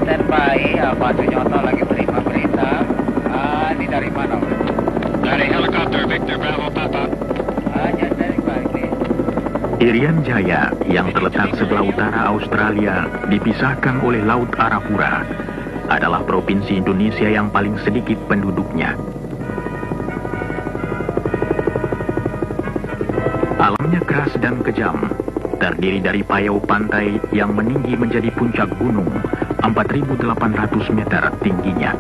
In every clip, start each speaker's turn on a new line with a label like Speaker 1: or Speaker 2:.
Speaker 1: standby, Pak Sunyoto lagi terima berita. Ini dari mana?
Speaker 2: Dari helikopter Victor Bravo Papa.
Speaker 1: Standby, please.
Speaker 3: Irian Jaya yang terletak sebelah utara Australia dipisahkan oleh Laut Arafura adalah provinsi Indonesia yang paling sedikit penduduknya. Alamnya keras dan kejam, terdiri dari payau pantai yang meninggi menjadi puncak gunung 4.800 meter tingginya.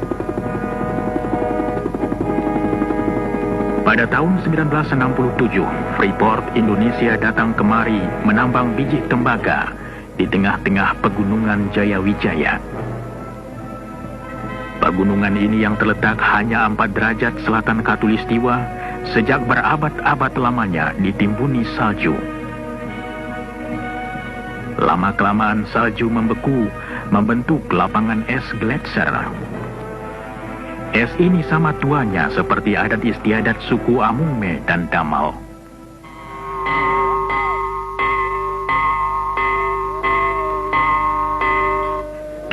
Speaker 3: Pada tahun 1967, Freeport Indonesia datang kemari menambang biji tembaga di tengah-tengah pegunungan Jayawijaya. Pegunungan ini yang terletak hanya 4 derajat selatan Khatulistiwa sejak berabad-abad lamanya ditimbuni salju. Lama-kelamaan salju membeku, membentuk lapangan es gletser. Es ini sama tuanya seperti adat istiadat suku Amungme dan Damal.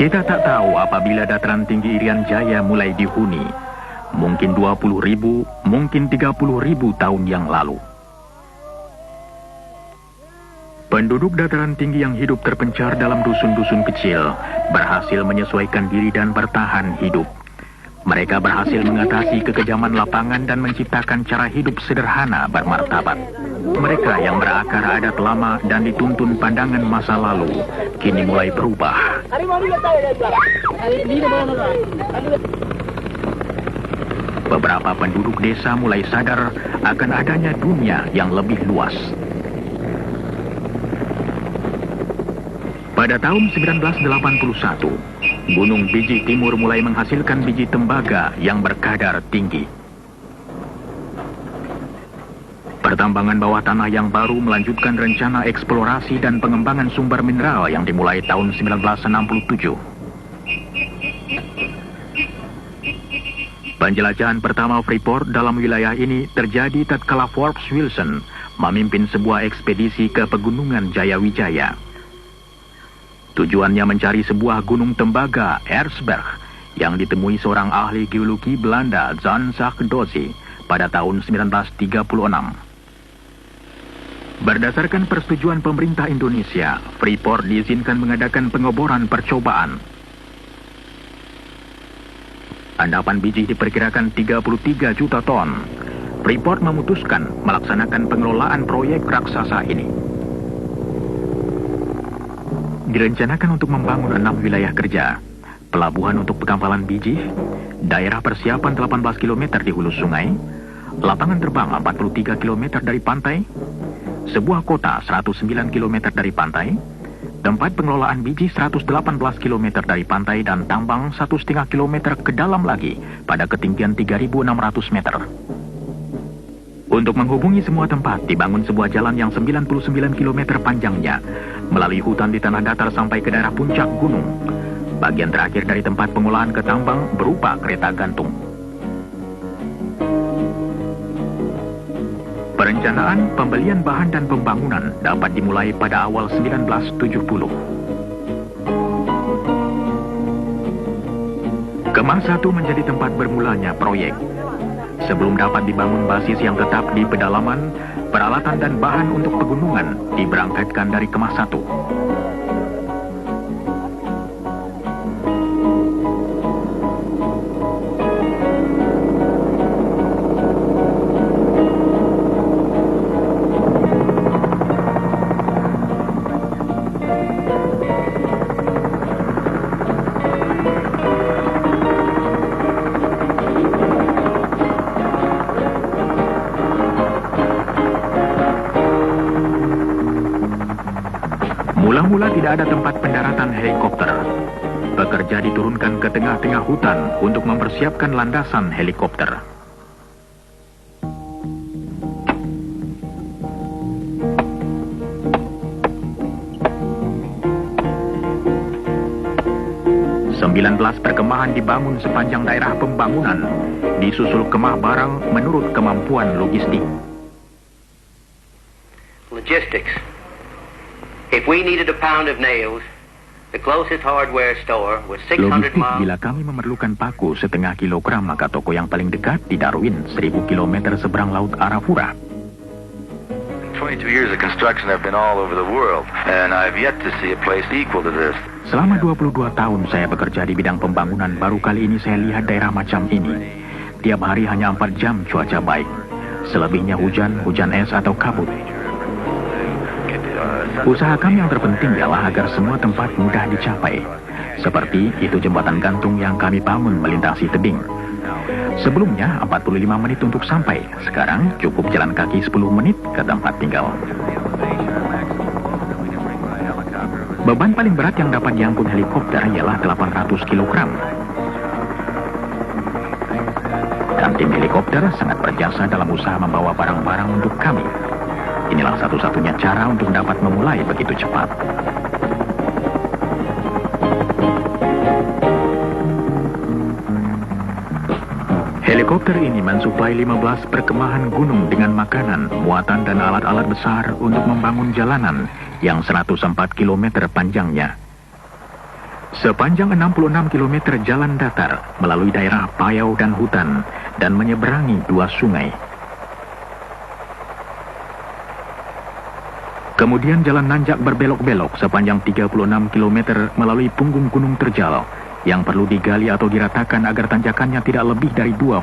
Speaker 3: Kita tak tahu apabila dataran tinggi Irian Jaya mulai dihuni. Mungkin 20.000, mungkin 30.000 tahun yang lalu. Penduduk dataran tinggi yang hidup terpencar dalam dusun-dusun kecil berhasil menyesuaikan diri dan bertahan hidup. Mereka berhasil mengatasi kekejaman lapangan dan menciptakan cara hidup sederhana bermartabat. Mereka yang berakar adat lama dan dituntun pandangan masa lalu, kini mulai berubah. Beberapa penduduk desa mulai sadar akan adanya dunia yang lebih luas. Pada tahun 1981, Gunung Biji Timur mulai menghasilkan biji tembaga yang berkadar tinggi. Pertambangan bawah tanah yang baru melanjutkan rencana eksplorasi dan pengembangan sumber mineral yang dimulai tahun 1967. Penjelajahan pertama Freeport dalam wilayah ini terjadi tatkala Forbes Wilson memimpin sebuah ekspedisi ke pegunungan Jayawijaya. Tujuannya mencari sebuah gunung tembaga, Erzberg, yang ditemui seorang ahli geologi Belanda, Jan Zakdozi, pada tahun 1936. Berdasarkan persetujuan pemerintah Indonesia, Freeport diizinkan mengadakan pengeboran percobaan. Endapan biji diperkirakan 33 juta ton. Freeport memutuskan melaksanakan pengelolaan proyek raksasa ini. Direncanakan untuk membangun 6 wilayah kerja, pelabuhan untuk pengampalan biji, daerah persiapan 18 km di hulu sungai, lapangan terbang 43 km dari pantai, sebuah kota 109 km dari pantai, tempat pengelolaan biji 118 km dari pantai dan tambang 1,5 km ke dalam lagi pada ketinggian 3.600 meter. Untuk menghubungi semua tempat, dibangun sebuah jalan yang 99 km panjangnya, melalui hutan di tanah datar sampai ke daerah puncak gunung. Bagian terakhir dari tempat pengolahan ke tambang berupa kereta gantung. Perencanaan, pembelian bahan dan pembangunan dapat dimulai pada awal 1970. Kemah 1 menjadi tempat bermulanya proyek. Sebelum dapat dibangun basis yang tetap di pedalaman, peralatan dan bahan untuk pegunungan diberangkatkan dari Kemah 1. Mula-mula tidak ada tempat pendaratan helikopter. Pekerja diturunkan ke tengah-tengah hutan untuk mempersiapkan landasan helikopter. Sembilan belas perkemahan dibangun sepanjang daerah pembangunan, disusul kemah barang menurut kemampuan logistik.
Speaker 4: Logistics. If we needed a pound of nails,
Speaker 1: The closest hardware store was 600
Speaker 3: Logistik
Speaker 1: miles.
Speaker 3: bila kami memerlukan paku setengah kilogram, maka toko yang paling dekat di Darwin, 1000 km seberang laut Arafura.
Speaker 4: 22 years of construction, I've been all over the world, and I've yet to see a place equal to this.
Speaker 3: Selama 22 tahun saya bekerja di bidang pembangunan, baru kali ini saya lihat daerah macam ini. Tiap hari hanya 4 jam cuaca baik. Selebihnya hujan es atau kabut. Usaha kami yang terpenting ialah agar semua tempat mudah dicapai. Seperti itu jembatan gantung yang kami bangun melintasi tebing. Sebelumnya 45 menit untuk sampai. Sekarang cukup jalan kaki 10 menit ke tempat tinggal. Beban paling berat yang dapat diangkut helikopter ialah 800 kg. Dan tim helikopter sangat berjasa dalam usaha membawa barang-barang untuk kami. Inilah satu-satunya cara untuk dapat memulai begitu cepat. Helikopter ini mensuplai 15 perkemahan gunung dengan makanan, muatan dan alat-alat besar untuk membangun jalanan yang 104 km panjangnya. Sepanjang 66 km jalan datar melalui daerah payau dan hutan dan menyeberangi 2 sungai. Kemudian jalan nanjak berbelok-belok sepanjang 36 km melalui punggung gunung terjal yang perlu digali atau diratakan agar tanjakannya tidak lebih dari 20%.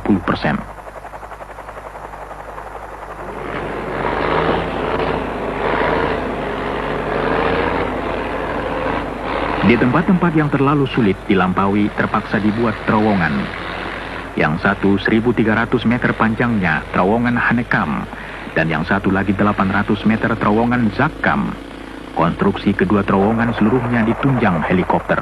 Speaker 3: Di tempat-tempat yang terlalu sulit dilampaui terpaksa dibuat terowongan. Yang satu 1.300 meter panjangnya terowongan Hanekam, dan yang satu lagi 800 meter terowongan Zakkam. Konstruksi kedua terowongan seluruhnya ditunjang helikopter.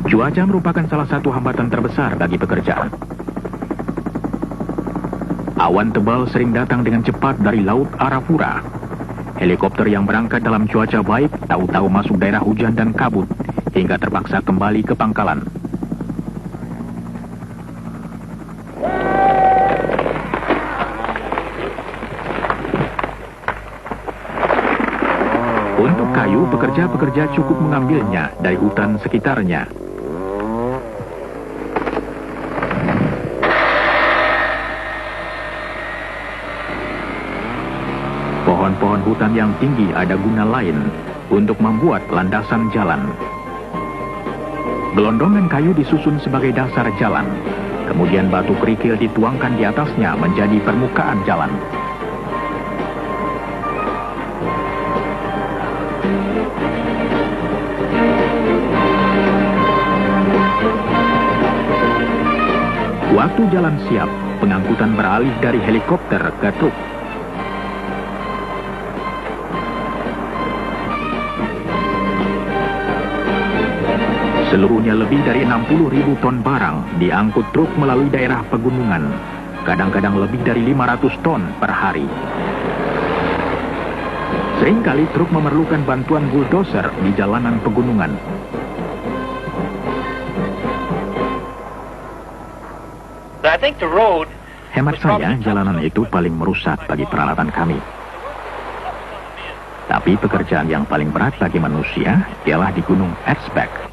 Speaker 3: Cuaca merupakan salah satu hambatan terbesar bagi pekerjaan. Awan tebal sering datang dengan cepat dari laut Arafura. Helikopter yang berangkat dalam cuaca baik tahu-tahu masuk daerah hujan dan kabut hingga terpaksa kembali ke pangkalan. Untuk kayu, pekerja-pekerja cukup mengambilnya dari hutan sekitarnya. Pohon-pohon hutan yang tinggi ada guna lain untuk membuat landasan jalan. Gelondongan kayu disusun sebagai dasar jalan. Kemudian batu kerikil dituangkan di atasnya menjadi permukaan jalan. Waktu jalan siap, pengangkutan beralih dari helikopter ke truk. Seluruhnya lebih dari 60.000 ton barang diangkut truk melalui daerah pegunungan, kadang-kadang lebih dari 500 ton per hari. Seringkali truk memerlukan bantuan bulldozer di jalanan pegunungan. Hemat saya, jalanan itu paling merusak bagi peralatan kami. Tapi pekerjaan yang paling berat bagi manusia ialah di Gunung Erzberg.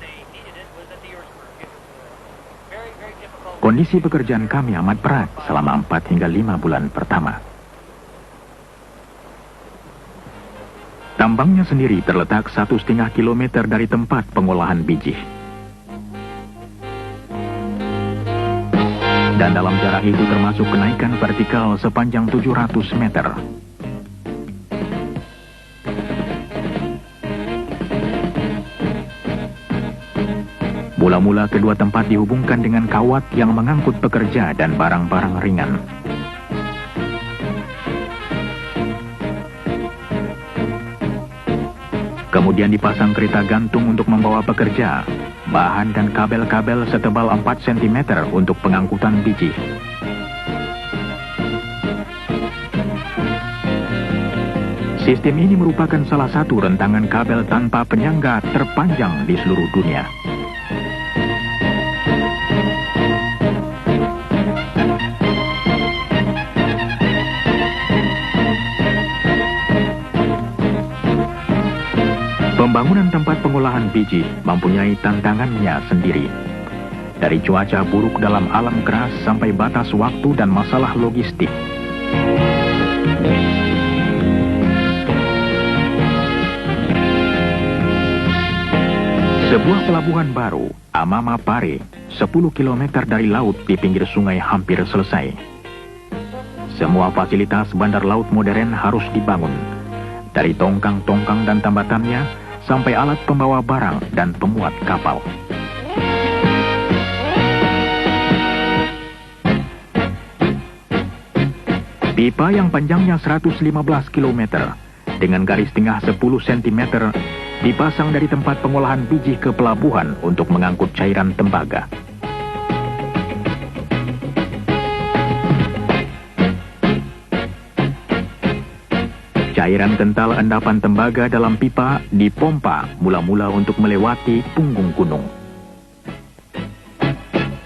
Speaker 3: Kondisi pekerjaan kami amat berat selama 4 hingga 5 bulan pertama. Tambangnya sendiri terletak 1,5 kilometer dari tempat pengolahan biji. Dan dalam jarak itu termasuk kenaikan vertikal sepanjang 700 meter. Mula-mula kedua tempat dihubungkan dengan kawat yang mengangkut pekerja dan barang-barang ringan. Kemudian dipasang kereta gantung untuk membawa pekerja, bahan dan kabel-kabel setebal 4 cm untuk pengangkutan biji. Sistem ini merupakan salah satu rentangan kabel tanpa penyangga terpanjang di seluruh dunia. Pembangunan tempat pengolahan biji mempunyai tantangannya sendiri. Dari cuaca buruk dalam alam keras sampai batas waktu dan masalah logistik. Sebuah pelabuhan baru, Amama Pare, 10 km dari laut di pinggir sungai hampir selesai. Semua fasilitas bandar laut modern harus dibangun. Dari tongkang-tongkang dan tambatannya, sampai alat pembawa barang dan pemuat kapal. Pipa yang panjangnya 115 km dengan garis tengah 10 cm dipasang dari tempat pengolahan biji ke pelabuhan untuk mengangkut cairan tembaga. Cairan kental endapan tembaga dalam pipa dipompa mula-mula untuk melewati punggung gunung.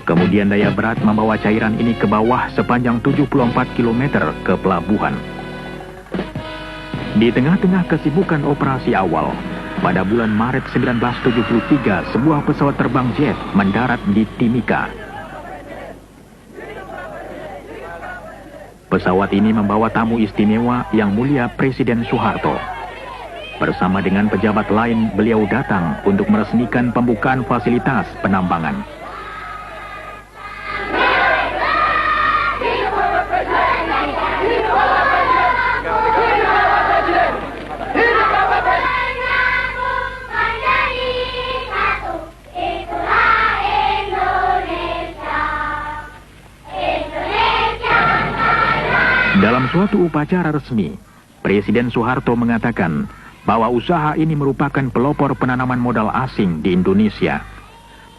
Speaker 3: Kemudian daya berat membawa cairan ini ke bawah sepanjang 74 km ke pelabuhan. Di tengah-tengah kesibukan operasi awal, pada bulan Maret 1973 sebuah pesawat terbang jet mendarat di Timika. Pesawat ini membawa tamu istimewa yang mulia Presiden Soeharto. Bersama dengan pejabat lain, beliau datang untuk meresmikan pembukaan fasilitas penambangan. Dalam suatu upacara resmi, Presiden Soeharto mengatakan bahwa usaha ini merupakan pelopor penanaman modal asing di Indonesia.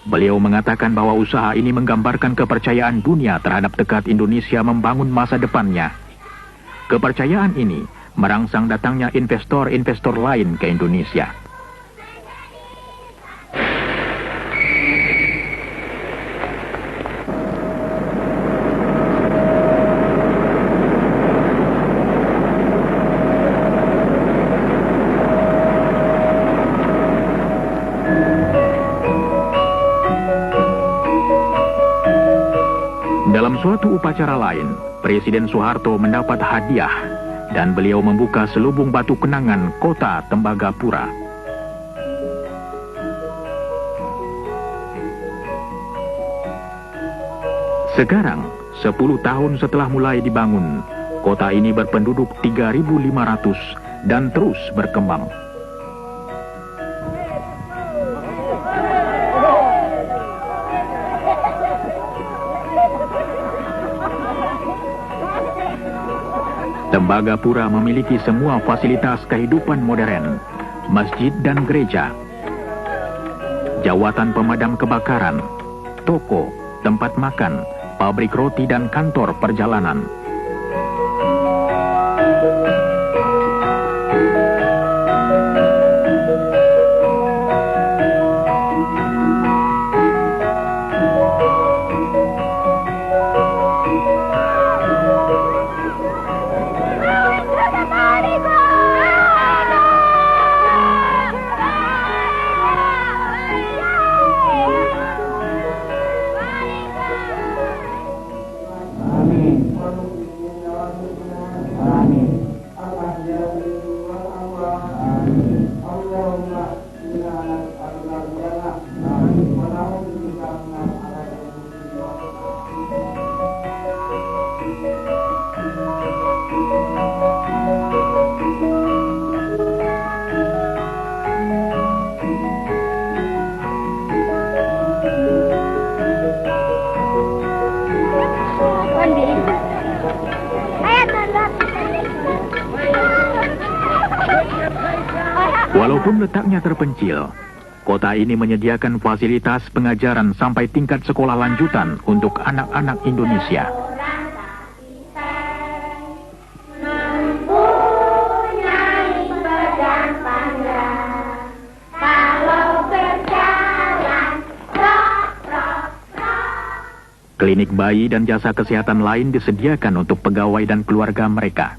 Speaker 3: Beliau mengatakan bahwa usaha ini menggambarkan kepercayaan dunia terhadap tekad Indonesia membangun masa depannya. Kepercayaan ini merangsang datangnya investor-investor lain ke Indonesia. Dalam suatu upacara lain, Presiden Soeharto mendapat hadiah dan beliau membuka selubung batu kenangan kota Tembagapura. Sekarang, 10 tahun setelah mulai dibangun, kota ini berpenduduk 3.500 dan terus berkembang. Tembagapura memiliki semua fasilitas kehidupan modern, masjid dan gereja, jawatan pemadam kebakaran, toko, tempat makan, pabrik roti dan kantor perjalanan. Walaupun letaknya terpencil, kota ini menyediakan fasilitas pengajaran sampai tingkat sekolah lanjutan untuk anak-anak Indonesia. Klinik bayi dan jasa kesehatan lain disediakan untuk pegawai dan keluarga mereka.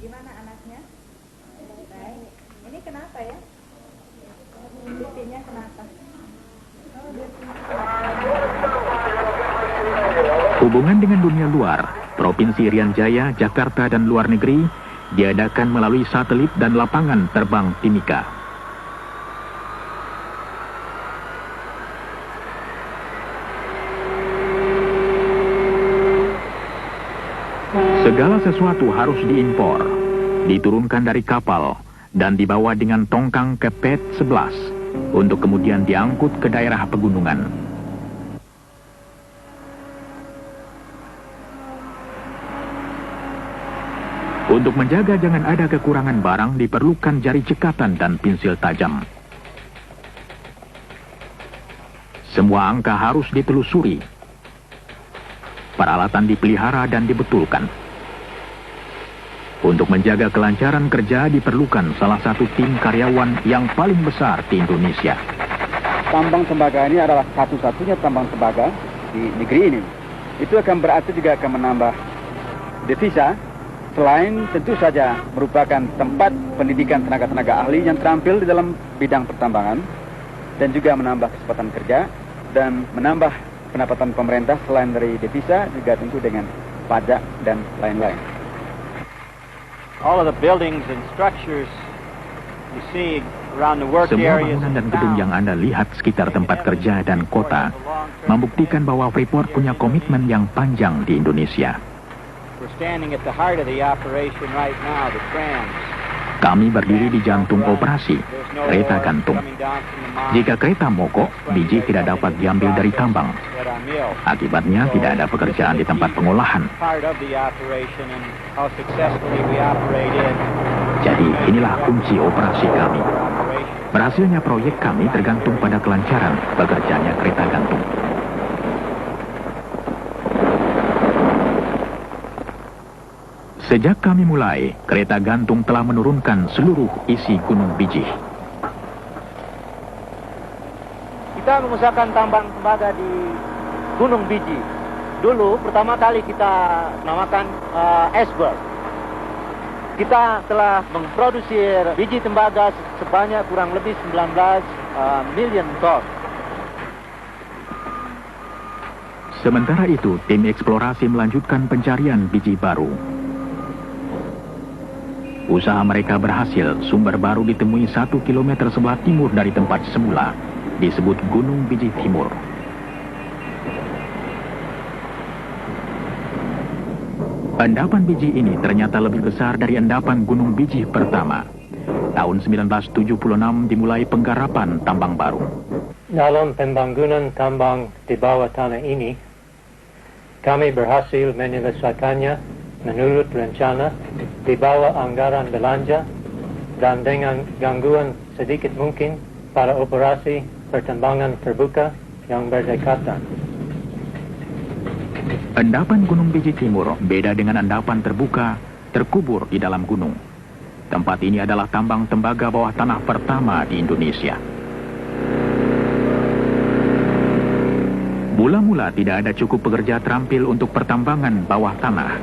Speaker 3: Hubungan dengan dunia luar, Provinsi Irian Jaya, Jakarta, dan luar negeri diadakan melalui satelit dan lapangan terbang Timika. Segala sesuatu harus diimpor, diturunkan dari kapal, dan dibawa dengan tongkang ke PET 11 untuk kemudian diangkut ke daerah pegunungan. Untuk menjaga jangan ada kekurangan barang diperlukan jari cekatan dan pensil tajam. Semua angka harus ditelusuri. Peralatan dipelihara dan dibetulkan. Untuk menjaga kelancaran kerja diperlukan salah satu tim karyawan yang paling besar di Indonesia.
Speaker 1: Tambang tembaga ini adalah satu-satunya tambang tembaga di negeri ini. Itu akan berarti juga akan menambah devisa, selain tentu saja merupakan tempat pendidikan tenaga-tenaga ahli yang terampil di dalam bidang pertambangan, dan juga menambah kesempatan kerja dan menambah pendapatan pemerintah selain dari devisa juga tentu dengan pajak dan lain-lain.
Speaker 5: All of the buildings and structures you see around the work
Speaker 3: Semua
Speaker 5: areas
Speaker 3: bangunan dan
Speaker 5: and
Speaker 3: gedung yang
Speaker 5: towns
Speaker 3: Anda lihat sekitar tempat kerja dan kota membuktikan bahwa Freeport punya komitmen yang panjang di Indonesia.
Speaker 5: we're standing at the heart of the operation right now, the trams.
Speaker 3: Kami berdiri di jantung operasi,
Speaker 5: There's no
Speaker 3: kereta
Speaker 5: ore
Speaker 3: gantung.
Speaker 5: coming down from the mine.
Speaker 3: Jika kereta mogok, biji tidak dapat diambil dari tambang.
Speaker 5: At our mill.
Speaker 3: Akibatnya tidak ada pekerjaan di tempat pengolahan.
Speaker 5: Part of the operation and how successfully we operate it.
Speaker 3: Jadi inilah kunci operasi kami.
Speaker 5: Operation.
Speaker 3: Berhasilnya proyek kami tergantung pada kelancaran bekerjanya kereta gantung. Sejak kami mulai, kereta gantung telah menurunkan seluruh isi Gunung Bijih.
Speaker 5: Kita mengusahakan tambang tembaga di Gunung Biji. Dulu pertama kali kita namakan Esberg. Kita telah memproduksi biji tembaga sebanyak kurang lebih 19 million ton.
Speaker 3: Sementara itu, tim eksplorasi melanjutkan pencarian biji baru. Usaha mereka berhasil, sumber baru ditemui 1 kilometer sebelah timur dari tempat semula, disebut Gunung Bijih Timur. Endapan biji ini ternyata lebih besar dari endapan Gunung Bijih pertama. Tahun 1976 dimulai penggarapan tambang baru.
Speaker 6: Dalam pembangunan tambang di bawah tanah ini, kami berhasil menyelesaikannya menurut rencana di bawah anggaran belanja dan dengan gangguan sedikit mungkin pada operasi pertambangan terbuka yang berdekatan.
Speaker 3: Endapan Gunung Bijih Timur beda dengan endapan terbuka terkubur di dalam gunung. Tempat ini adalah tambang tembaga bawah tanah pertama di Indonesia. Mula-mula tidak ada cukup pekerja terampil untuk pertambangan bawah tanah.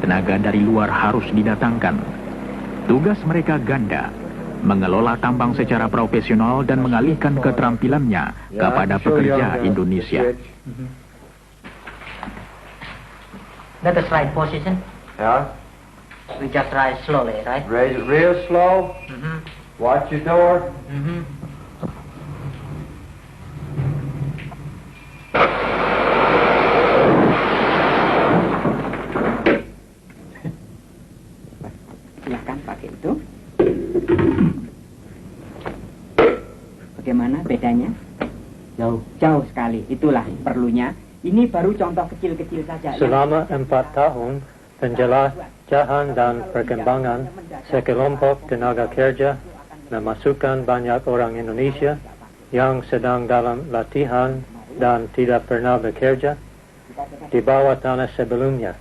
Speaker 3: Tenaga dari luar harus didatangkan. Tugas mereka ganda, mengelola tambang secara profesional dan mengalihkan keterampilannya kepada pekerja Indonesia.
Speaker 7: That is right position.
Speaker 8: Yeah.
Speaker 7: We just rise slowly, right?
Speaker 8: Raise it real slow. Watch your door.
Speaker 7: Silakan pakai itu. Bagaimana bedanya? Jauh sekali. Itulah perlunya. Ini baru contoh kecil-kecil saja.
Speaker 6: Selama 4 tahun, penjelajahan dan perkembangan sekelompok tenaga kerja memasukkan banyak orang Indonesia yang sedang dalam latihan dan tidak pernah bekerja di bawah tanah sebelumnya.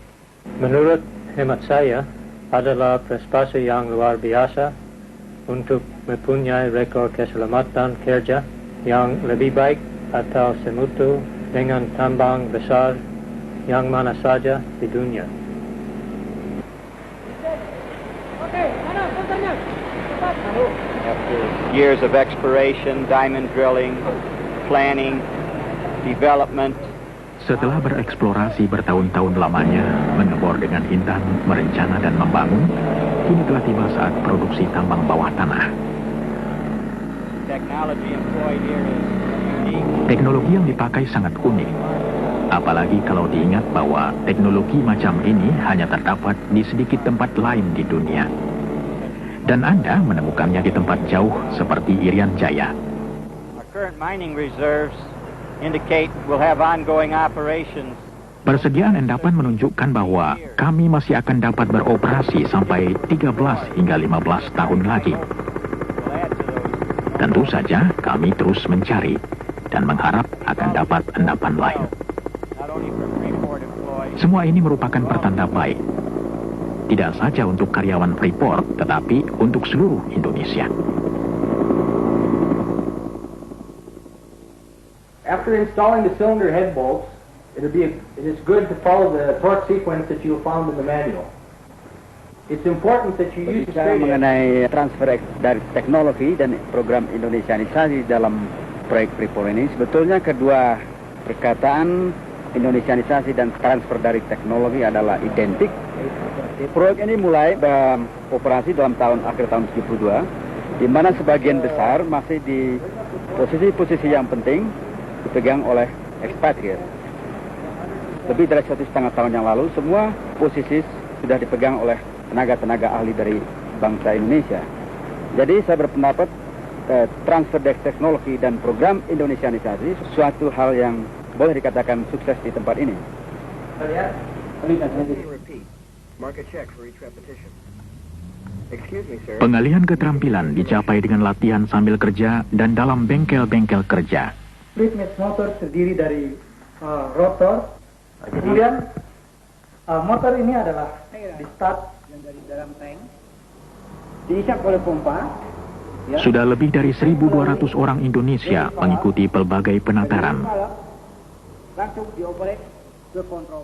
Speaker 6: Menurut hemat saya, adalah prestasi yang luar biasa untuk mempunyai rekor keselamatan kerja yang lebih baik atau semutu dengan tambang besar yang mana saja di dunia.
Speaker 5: Oke, mana kontennya? Cepat. years of exploration, diamond drilling, planning, development.
Speaker 3: Setelah bereksplorasi bertahun-tahun lamanya, mengebor dengan intan, merencana dan membangun, kini telah tiba saat produksi tambang bawah tanah.
Speaker 5: Technology employed here is unique.
Speaker 3: Teknologi yang dipakai sangat unik. Apalagi kalau diingat bahwa teknologi macam ini hanya terdapat di sedikit tempat lain di dunia. Dan Anda menemukannya di tempat jauh seperti Irian Jaya.
Speaker 5: Our current mining reserves indicate we'll have ongoing operations.
Speaker 3: Persediaan endapan menunjukkan bahwa kami masih akan dapat beroperasi sampai 13 hingga 15 tahun lagi. Tentu saja kami terus mencari dan mengharap akan dapat endapan lain. Semua ini merupakan pertanda baik. Tidak saja untuk karyawan Freeport, tetapi untuk seluruh Indonesia.
Speaker 9: After installing the cylinder head bolts, it is good to follow the torque sequence that you found in the manual. It's important that you use
Speaker 1: Bicara mengenai transfer dari teknologi dan program Indonesianisasi dalam proyek Freeport ini, sebetulnya kedua perkataan Indonesianisasi dan transfer dari teknologi adalah identik. Proyek ini mulai beroperasi dalam akhir tahun 72, di mana sebagian besar masih di posisi-posisi yang penting dipegang oleh expatriate. Lebih dari 1,5 tahun yang lalu, semua posisi sudah dipegang oleh tenaga-tenaga ahli dari bangsa Indonesia. Jadi saya berpendapat transfer teknologi dan program Indonesianisasi suatu hal yang boleh dikatakan sukses di tempat ini.
Speaker 3: Pengalihan keterampilan dicapai dengan latihan sambil kerja dan dalam bengkel-bengkel kerja.
Speaker 9: Split motor terdiri dari rotor, kemudian motor ini adalah di start yang dari dalam tank, diisap oleh pompa.
Speaker 3: Sudah lebih dari 1.200 orang Indonesia mengikuti pelbagai penataran.
Speaker 9: Langsung dioperate ke kontrol.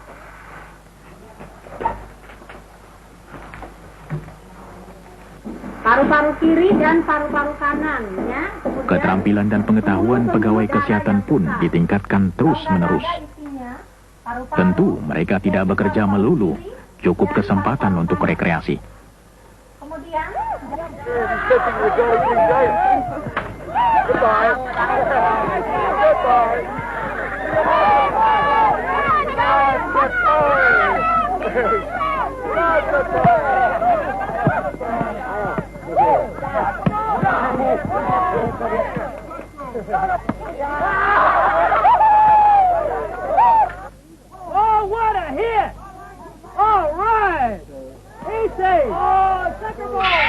Speaker 10: Paru-paru kiri dan paru-paru kanan, ya.
Speaker 3: Keterampilan dan pengetahuan pegawai kesehatan pun ditingkatkan terus-menerus. Tentu mereka tidak bekerja melulu, cukup kesempatan untuk rekreasi.
Speaker 10: Kemudian
Speaker 9: Oh, what a hit! All right! Easy! Oh, second ball!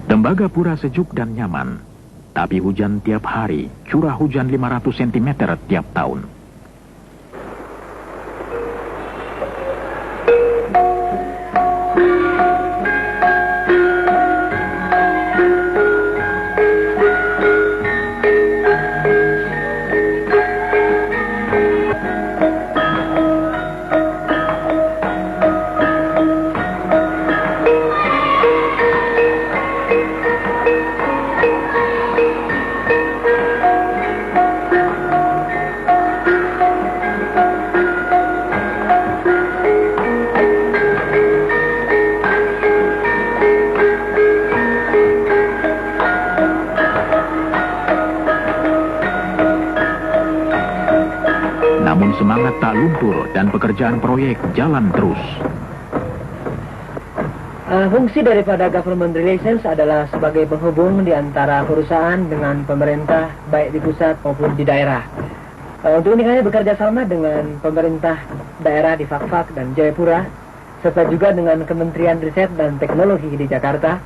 Speaker 3: Tembagapura sejuk dan nyaman, tapi hujan tiap hari, curah hujan 500 cm tiap tahun. Semangat tak luntur dan pekerjaan proyek jalan terus.
Speaker 9: Fungsi daripada government relations adalah sebagai penghubung di antara perusahaan dengan pemerintah, baik di pusat maupun di daerah. Untuk ini kami bekerja sama dengan pemerintah daerah di Fakfak dan Jayapura, serta juga dengan Kementerian Riset dan Teknologi di Jakarta,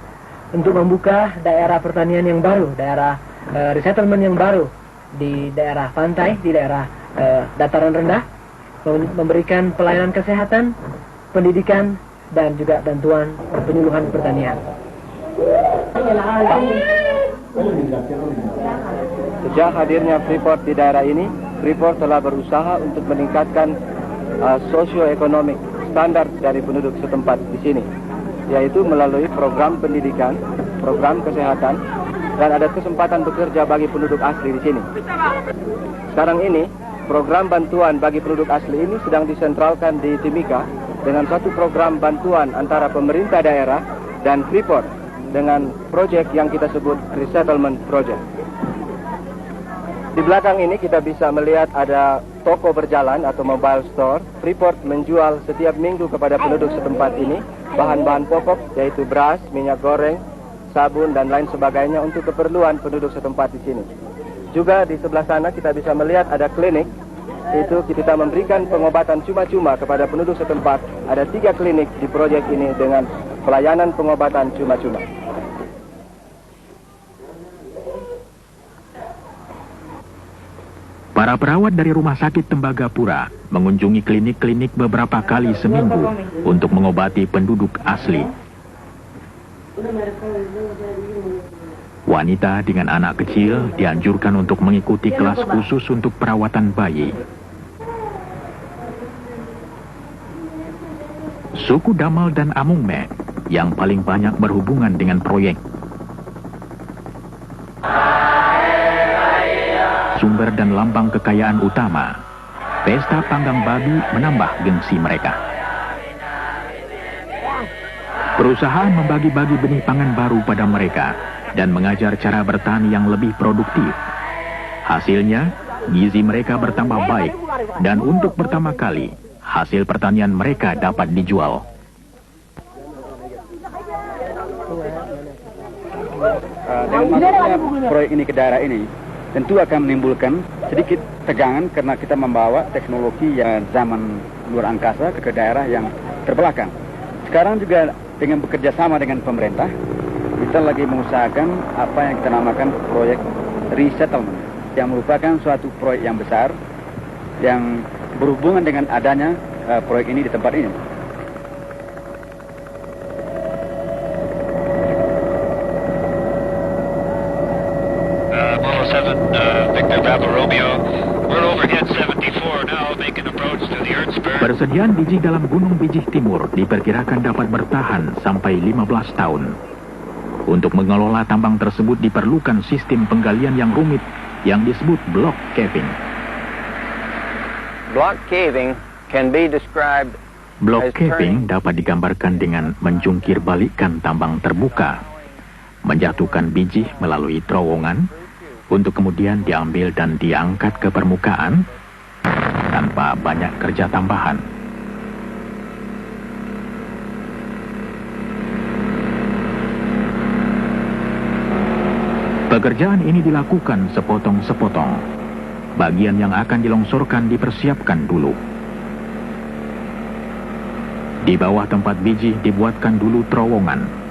Speaker 9: untuk membuka daerah pertanian yang baru, daerah resettlement yang baru di daerah pantai, di daerah dataran rendah, memberikan pelayanan kesehatan, pendidikan, dan juga bantuan penyuluhan pertanian.
Speaker 1: Sejak hadirnya Freeport di daerah ini,
Speaker 11: Freeport telah berusaha untuk meningkatkan sosioekonomik standar dari penduduk setempat di sini, yaitu melalui program pendidikan, program kesehatan, dan ada kesempatan bekerja bagi penduduk asli di sini. Sekarang ini, program bantuan bagi penduduk asli ini sedang disentralkan di Timika dengan satu program bantuan antara pemerintah daerah dan Freeport dengan proyek yang kita sebut Resettlement Project. Di belakang ini kita bisa melihat ada toko berjalan atau mobile store. Freeport menjual setiap minggu kepada penduduk setempat ini bahan-bahan pokok yaitu beras, minyak goreng, sabun, dan lain sebagainya untuk keperluan penduduk setempat di sini. Juga di sebelah sana kita bisa melihat ada klinik, itu kita memberikan pengobatan cuma-cuma kepada penduduk setempat. Ada 3 klinik di proyek ini dengan pelayanan pengobatan cuma-cuma.
Speaker 3: Para perawat dari Rumah Sakit Tembagapura mengunjungi klinik-klinik beberapa kali seminggu untuk mengobati penduduk asli. Wanita dengan anak kecil dianjurkan untuk mengikuti kelas khusus untuk perawatan bayi. Suku Damal dan Amungme yang paling banyak berhubungan dengan proyek. Sumber dan lambang kekayaan utama, pesta panggang babi menambah gengsi mereka. Perusahaan membagi-bagi benih pangan baru pada mereka dan mengajar cara bertani yang lebih produktif. Hasilnya, gizi mereka bertambah baik dan untuk pertama kali, hasil pertanian mereka dapat dijual.
Speaker 1: Dengan masuknya proyek ini ke daerah ini, tentu akan menimbulkan sedikit tegangan karena kita membawa teknologi yang zaman luar angkasa ke daerah yang terbelakang. Sekarang juga dengan bekerja sama dengan pemerintah, kita lagi mengusahakan apa yang kita namakan proyek resettlement, yang merupakan suatu proyek yang besar yang berhubungan dengan adanya proyek ini di tempat ini.
Speaker 2: Victor Bravo Romeo, we're overhead 74 now, making approach to the Ertsberg.
Speaker 3: Persediaan biji dalam Gunung Bijih Timur diperkirakan dapat bertahan sampai 15 tahun. Untuk mengelola tambang tersebut diperlukan sistem penggalian yang rumit yang disebut block caving.
Speaker 8: Block caving can be described
Speaker 3: Block caving dapat digambarkan dengan menjungkir balikkan tambang terbuka, menjatuhkan biji melalui terowongan, untuk kemudian diambil dan diangkat ke permukaan tanpa banyak kerja tambahan. Pekerjaan ini dilakukan sepotong-sepotong. Bagian yang akan dilongsorkan dipersiapkan dulu. Di bawah tempat biji dibuatkan dulu terowongan.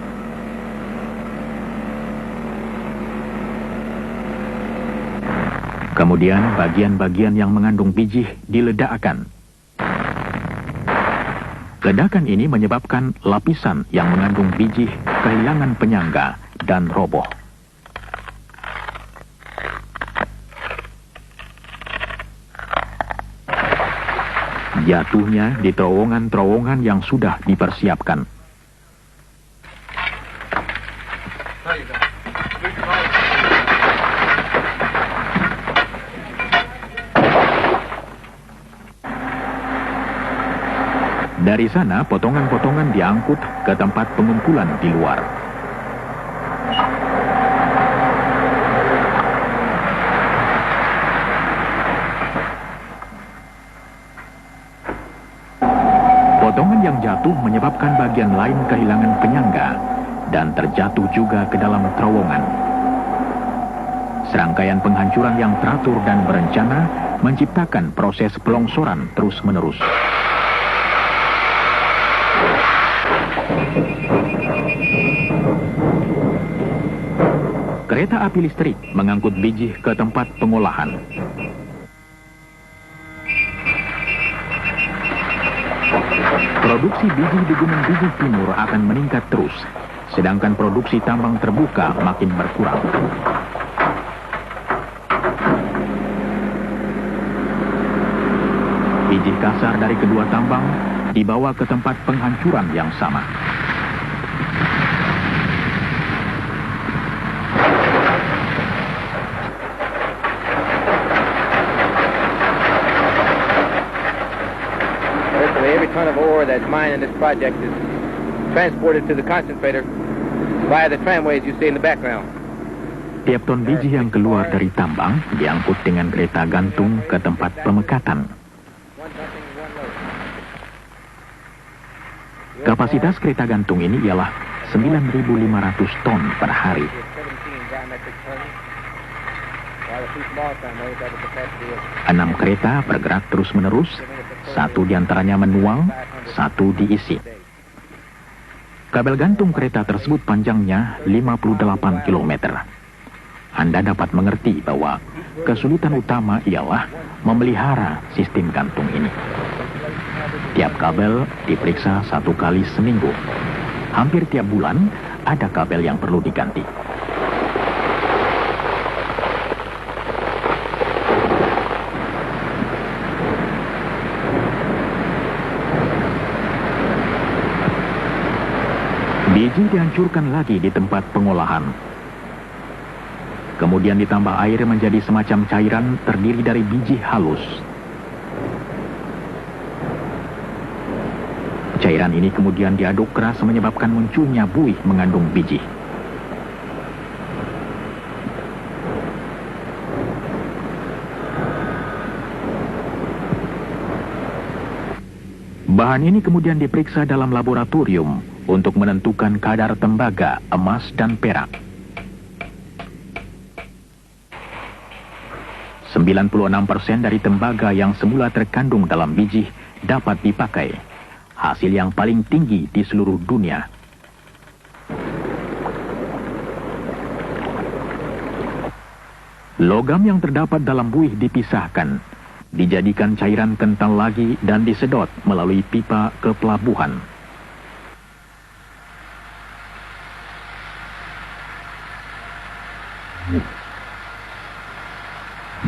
Speaker 3: Kemudian bagian-bagian yang mengandung biji diledakkan. Ledakan ini menyebabkan lapisan yang mengandung biji kehilangan penyangga dan roboh. Jatuhnya di terowongan-terowongan yang sudah dipersiapkan. Dari sana, potongan-potongan diangkut ke tempat pengumpulan di luar. Potongan yang jatuh menyebabkan bagian lain kehilangan penyangga dan terjatuh juga ke dalam terowongan. Serangkaian penghancuran yang teratur dan berencana menciptakan proses pelongsoran terus-menerus. Kereta api listrik mengangkut biji ke tempat pengolahan. Produksi biji di Gunung Bijih Timur akan meningkat terus, sedangkan produksi tambang terbuka makin berkurang. biji kasar dari kedua tambang dibawa ke tempat penghancuran yang sama.
Speaker 12: Virtually every ton of ore that's mined in this project is transported to the concentrator via the tramways you see in the background.
Speaker 3: Tiap ton biji yang keluar dari tambang diangkut dengan kereta gantung ke tempat pemekatan. Kapasitas kereta gantung ini ialah 9.500 ton per hari. 6 kereta bergerak terus-menerus, 1 diantaranya menuang, 1 diisi. Kabel gantung kereta tersebut panjangnya 58 km. Anda dapat mengerti bahwa kesulitan utama ialah memelihara sistem gantung ini. Tiap kabel diperiksa 1 kali seminggu. Hampir tiap bulan ada kabel yang perlu diganti. Biji dihancurkan lagi di tempat pengolahan. Kemudian ditambah air menjadi semacam cairan terdiri dari biji halus. Cairan ini kemudian diaduk keras menyebabkan munculnya buih mengandung biji. Bahan ini kemudian diperiksa dalam laboratorium untuk menentukan kadar tembaga, emas, dan perak. 96% dari tembaga yang semula terkandung dalam biji dapat dipakai. Hasil yang paling tinggi di seluruh dunia. Logam yang terdapat dalam buih dipisahkan, dijadikan cairan kental lagi dan disedot melalui pipa ke pelabuhan.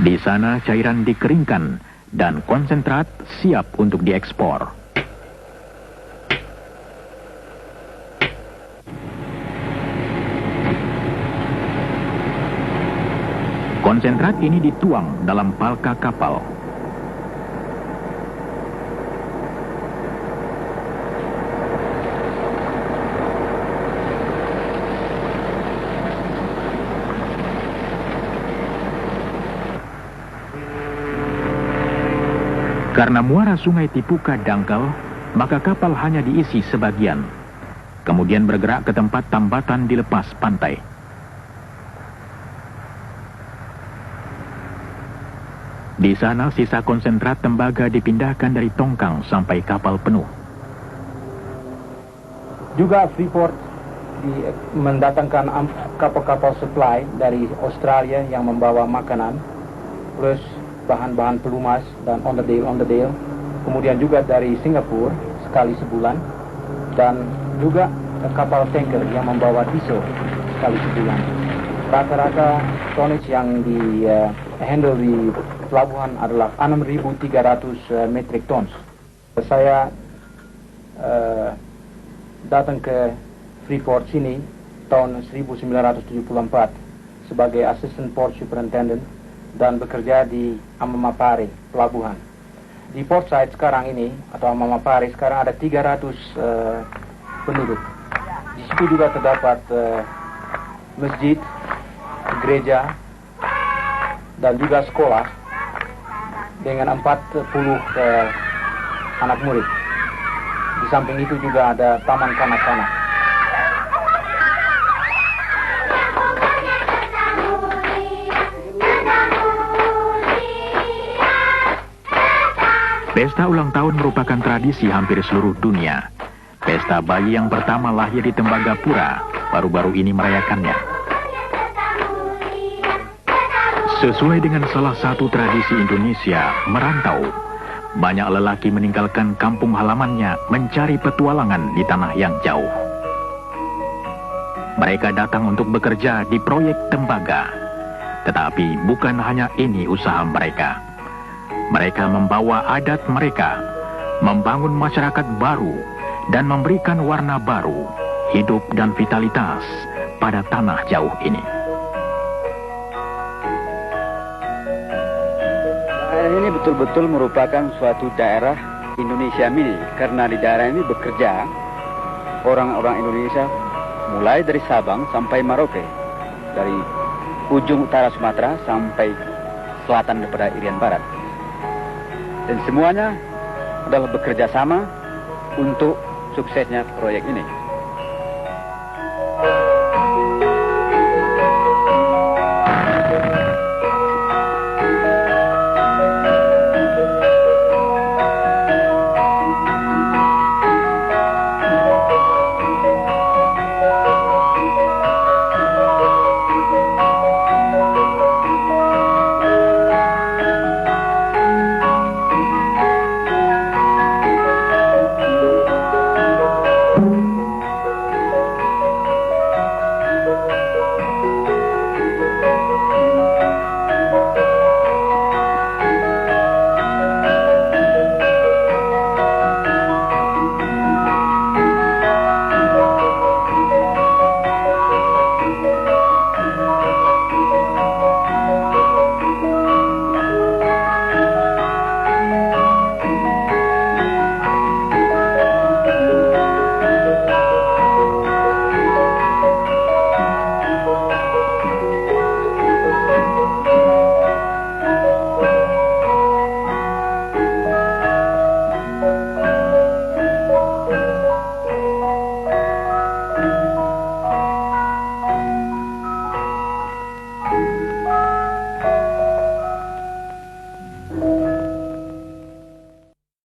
Speaker 3: Di sana cairan dikeringkan dan konsentrat siap untuk diekspor. Konsentrat ini dituang dalam palka kapal. Karena muara sungai Tipuka dangkal, maka kapal hanya diisi sebagian. Kemudian bergerak ke tempat tambatan di lepas pantai. Di sana sisa konsentrat tembaga dipindahkan dari tongkang sampai kapal penuh.
Speaker 13: Juga Freeport mendatangkan kapal-kapal supply dari Australia yang membawa makanan, plus bahan-bahan pelumas dan onderdil. Kemudian juga dari Singapura sekali sebulan, dan juga kapal tanker yang membawa diesel sekali sebulan. Rata-rata tonnage yang di handle di pelabuhan adalah 6.300 metric tons. Saya datang ke Freeport sini tahun 1974 sebagai Assistant Port Superintendent dan bekerja di Amamapare, pelabuhan. Di Port Said sekarang ini, atau Amamapare, sekarang ada 300 penduduk. Di situ juga terdapat masjid, gereja, dan juga sekolah dengan 40 anak murid. Di samping itu juga ada taman kanak-kanak.
Speaker 3: Pesta ulang tahun merupakan tradisi hampir seluruh dunia. Pesta bayi yang pertama lahir di Tembagapura baru-baru ini merayakannya. Sesuai dengan salah satu tradisi Indonesia, merantau, banyak lelaki meninggalkan kampung halamannya mencari petualangan di tanah yang jauh. Mereka datang untuk bekerja di proyek tembaga. Tetapi bukan hanya ini usaha mereka. Mereka membawa adat mereka, membangun masyarakat baru, dan memberikan warna baru, hidup dan vitalitas pada tanah jauh ini.
Speaker 1: Daerah ini betul-betul merupakan suatu daerah Indonesia mini, karena di daerah ini bekerja orang-orang Indonesia mulai dari Sabang sampai Merauke, dari ujung utara Sumatera sampai selatan daripada Irian Barat. Dan semuanya adalah bekerja sama untuk suksesnya proyek ini.